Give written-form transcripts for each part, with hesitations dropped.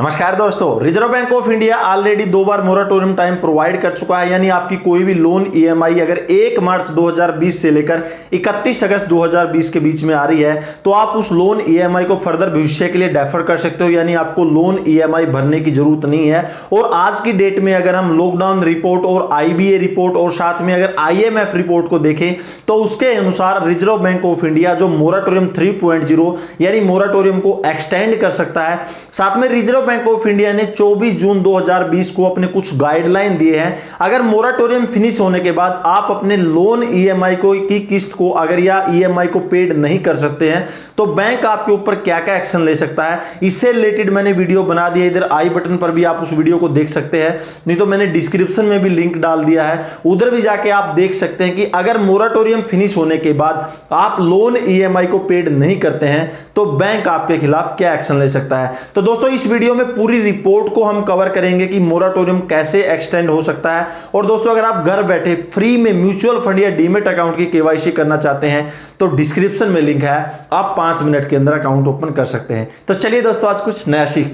नमस्कार दोस्तों, reserve bank of India already 2 bar moratorium time provide कर चुका है। यानी आपकी कोई भी लोन ईएमआई अगर 1 मार्च 2020 से लेकर 31 अगस्त 2020 के बीच में आ रही है तो आप उस लोन ईएमआई को फर्दर भविष्य के लिए डेफर कर सकते हो। यानी आपको लोन ईएमआई भरने की जरूरत नहीं है। और आज की डेट में अगर हम लॉकडाउन रिपोर्ट और आईबीए रिपोर्ट और साथ में अगर आईएमएफ रिपोर्ट को देखें तो उसके अनुसार रिजर्व बैंक ऑफ इंडिया जो मोराटोरियम 3.0 यानी मोराटोरियम को एक्सटेंड कर सकता है। साथ में रिजर्व बैंक ऑफ इंडिया ने 24 जून 2020 को अपने कुछ गाइडलाइन दिए हैं। अगर मोराटोरियम फिनिश होने के बाद आप अपने लोन ईएमआई को की किस्त को अगर या ईएमआई को पेड नहीं कर सकते हैं तो बैंक आपके ऊपर क्या-क्या एक्शन ले सकता है, इससे रिलेटेड मैंने वीडियो बना दिया। इधर आई बटन पर भी आप उस वीडियो को देख सकते हैं, नहीं तो मैंने डिस्क्रिप्शन में भी लिंक डाल दिया है, उधर भी जाके आप देख सकते हैं कि अगर मोराटोरियम फिनिश होने के बाद आप लोन ईएमआई को पेड नहीं करते हैं तो बैंक आपके खिलाफ क्या एक्शन ले सकता है। तो दोस्तों इस वीडियो में पूरी रिपोर्ट को हम कवर करेंगे कि मोराटोरियम कैसे एक्सटेंड हो सकता है। और दोस्तों अगर आप घर बैठे फ्री में म्यूचुअल फंड या डीमेट अकाउंट की केवाईसी करना चाहते हैं तो डिस्क्रिप्शन में लिंक है, आप 5 मिनट के अंदर अकाउंट ओपन कर सकते हैं। तो चलिए दोस्तों आज कुछ नया सीख।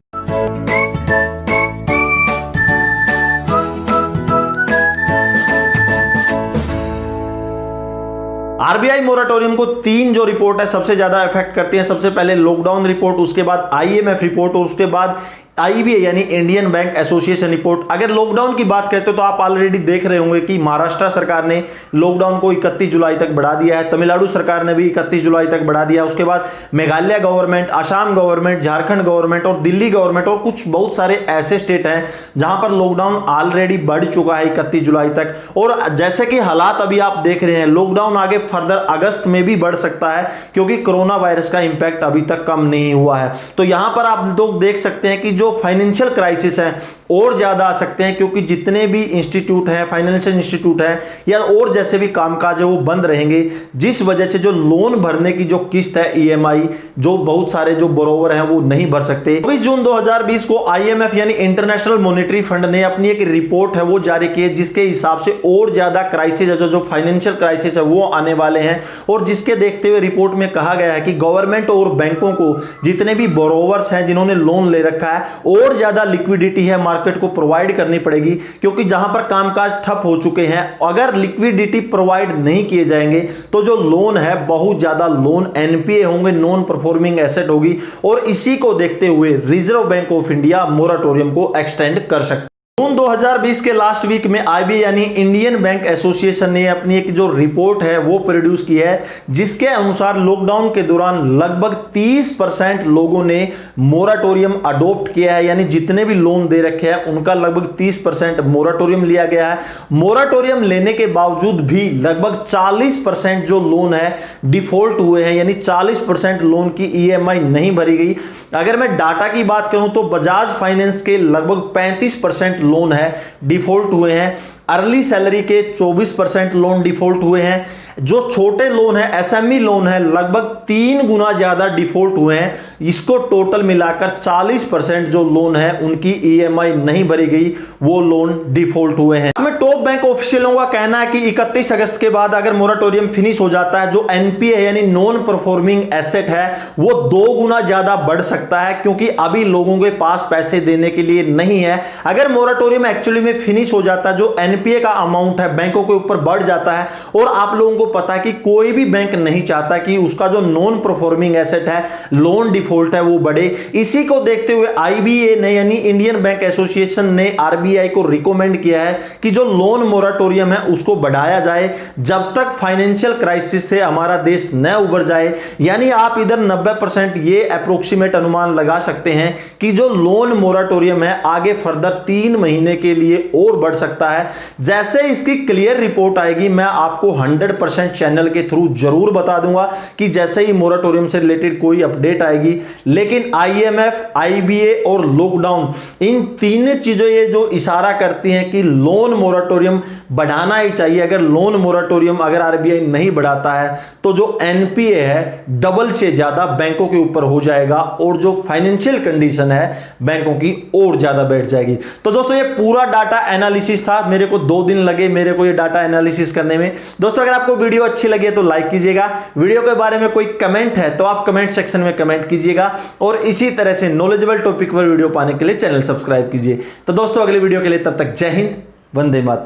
आरबीआई मोराटोरियम को 3 जो रिपोर्ट है सबसे ज्यादा इफेक्ट करती है। सबसे पहले लॉकडाउन रिपोर्ट, उसके बाद आईएमएफ रिपोर्ट और उसके बाद आईबीए यानी इंडियन बैंक एसोसिएशन रिपोर्ट। अगर लॉकडाउन की बात करते हो तो आप ऑलरेडी देख रहे होंगे कि महाराष्ट्र सरकार ने लॉकडाउन को 31 जुलाई तक बढ़ा दिया है, तमिलनाडु सरकार ने भी 31 जुलाई तक बढ़ा दिया। उसके बाद Meghalaya government, Assam government, Jharkhand government और दिल्ली गवर्नमेंट और कुछ बहुत सारे ऐसे स्टेट हैं जहां पर लॉकडाउन ऑलरेडी बढ़ चुका है 31 जुलाई तक। और जैसे कि हालात अभी आप देख रहे हैं, लॉकडाउन आगे फर्दर अगस्त में भी बढ़ सकता है क्योंकि कोरोना वायरस का इंपैक्ट अभी तक कम नहीं हुआ है। तो यहां पर आप लोग देख सकते हैं कि जो फाइनेंशियल क्राइसिस है और ज्यादा आ सकते हैं क्योंकि जितने भी इंस्टीट्यूट हैं, फाइनेंशियल इंस्टीट्यूट हैं या और जैसे भी कामकाज है वो बंद रहेंगे, जिस वजह से जो लोन भरने की जो किस्त है ईएमआई, जो बहुत सारे जो बोरोवर हैं वो नहीं भर सकते। 24 जून 2020 को आईएमएफ यानी इंटरनेशनल मॉनेटरी फंड ने अपनी एक रिपोर्ट है वो जारी की है, जिसके हिसाब से और ज्यादा क्राइसिस है, जो फाइनेंशियल क्राइसिस है वो आने वाले हैं। और जिसके देखते हुए रिपोर्ट में कहा गया है कि गवर्नमेंट और बैंकों को जितने भी बोरोवर्स हैं जिन्होंने लोन ले रखा है और ज्यादा लिक्विडिटी है मार्केट को प्रोवाइड करनी पड़ेगी, क्योंकि जहां पर कामकाज ठप हो चुके हैं अगर लिक्विडिटी प्रोवाइड नहीं किए जाएंगे तो जो लोन है बहुत ज्यादा लोन एनपीए होंगे, नॉन परफॉर्मिंग एसेट होगी। और इसी को देखते हुए reserve bank of India moratorium को एक्सटेंड कर सकता है। जून 2020 के लास्ट वीक में आईबीए यानी इंडियन बैंक एसोसिएशन ने अपनी एक जो रिपोर्ट है वो प्रोड्यूस की है, जिसके अनुसार लॉकडाउन के दौरान लगभग 30% लोगों ने मोराटोरियम अडॉप्ट किया है। यानी जितने भी लोन दे रखे हैं उनका लगभग 30% मोराटोरियम लिया गया है। मोराटोरियम लेने के बावजूद भी लगभग 40% जो लोन है डिफॉल्ट हुए हैं, यानी 40% लोन की ईएमआई नहीं भरी गई। अगर मैं डाटा की बात करूं तो बजाज फाइनेंस के लगभग 35% लोन है डिफॉल्ट हुए हैं, अर्ली सैलरी के 24% लोन डिफॉल्ट हुए हैं। जो छोटे लोन है, एसएमई लोन है, लगभग 3 गुना ज्यादा डिफॉल्ट हुए हैं। इसको टोटल मिलाकर 40% जो लोन है उनकी ईएमआई नहीं भरी गई, वो लोन डिफॉल्ट हुए हैं। टॉप बैंक ऑफिशियलों का कहना है कि 31 अगस्त के बाद अगर मोराटोरियम फिनिश हो जाता है, जो एनपीए यानी नॉन परफॉर्मिंग एसेट है वो 2 गुना ज्यादा बढ़ सकता है, क्योंकि अभी लोगों के पास पैसे देने के लिए नहीं है। अगर मोराटोरियम एक्चुअली में फिनिश हो जाता है, जो एनपीए का अमाउंट है बैंकों के ऊपर बढ़ जाता है। और आप लोगों को पता है कि कोई भी बैंक नहीं चाहता कि उसका जो नॉन परफॉर्मिंग एसेट है, लोन डिफॉल्ट है, वो बढ़े। इसी को देखते हुए आईबीए ने यानी इंडियन बैंक एसोसिएशन ने आरबीआई को रिकमेंड किया है कि जो लोन मोराटोरियम है उसको बढ़ाया जाए जब तक फाइनेंशियल क्राइसिस से हमारा देश न उबर जाए। यानी आप इधर 90% ये अप्रोक्सीमेट अनुमान लगा सकते हैं कि जो लोन मोराटोरियम है आगे फर्दर 3 महीने के लिए और बढ़ सकता है। जैसे इसकी क्लियर रिपोर्ट आएगी मैं आपको 100% चैनल के थ्रू जरूर बता दूंगा कि जैसे ही मोराटोरियम से रिलेटेड कोई अपडेट आएगी। लेकिन आईएमएफ, आईबीए और लॉकडाउन, इन तीन चीजों ये जो इशारा करती हैं कि लोन मोराटोरियम मोराटोरियम बढ़ाना ही चाहिए। अगर लोन मोराटोरियम अगर आरबीआई नहीं बढ़ाता है तो जो एनपीए है डबल से ज्यादा बैंकों के ऊपर हो जाएगा और जो फाइनेंशियल कंडीशन है बैंकों की और ज्यादा बैठ जाएगी। तो दोस्तों ये पूरा डाटा एनालिसिस था, मेरे को 2 दिन लगे मेरे को ये डाटा एनालिसिस करने में। दोस्तों अगर आपको वीडियो अच्छी लगी है तो लाइक कीजिएगा, वीडियो के बारे में कोई कमेंट है तो आप कमेंट सेक्शन में कमेंट कीजिएगा और इसी तरह से नॉलेजेबल टॉपिक पर वीडियो पाने के लिए चैनल सब्सक्राइब कीजिए। तो दोस्तों अगले वीडियो के लिए तब तक जय हिंद, वंदे मातरम।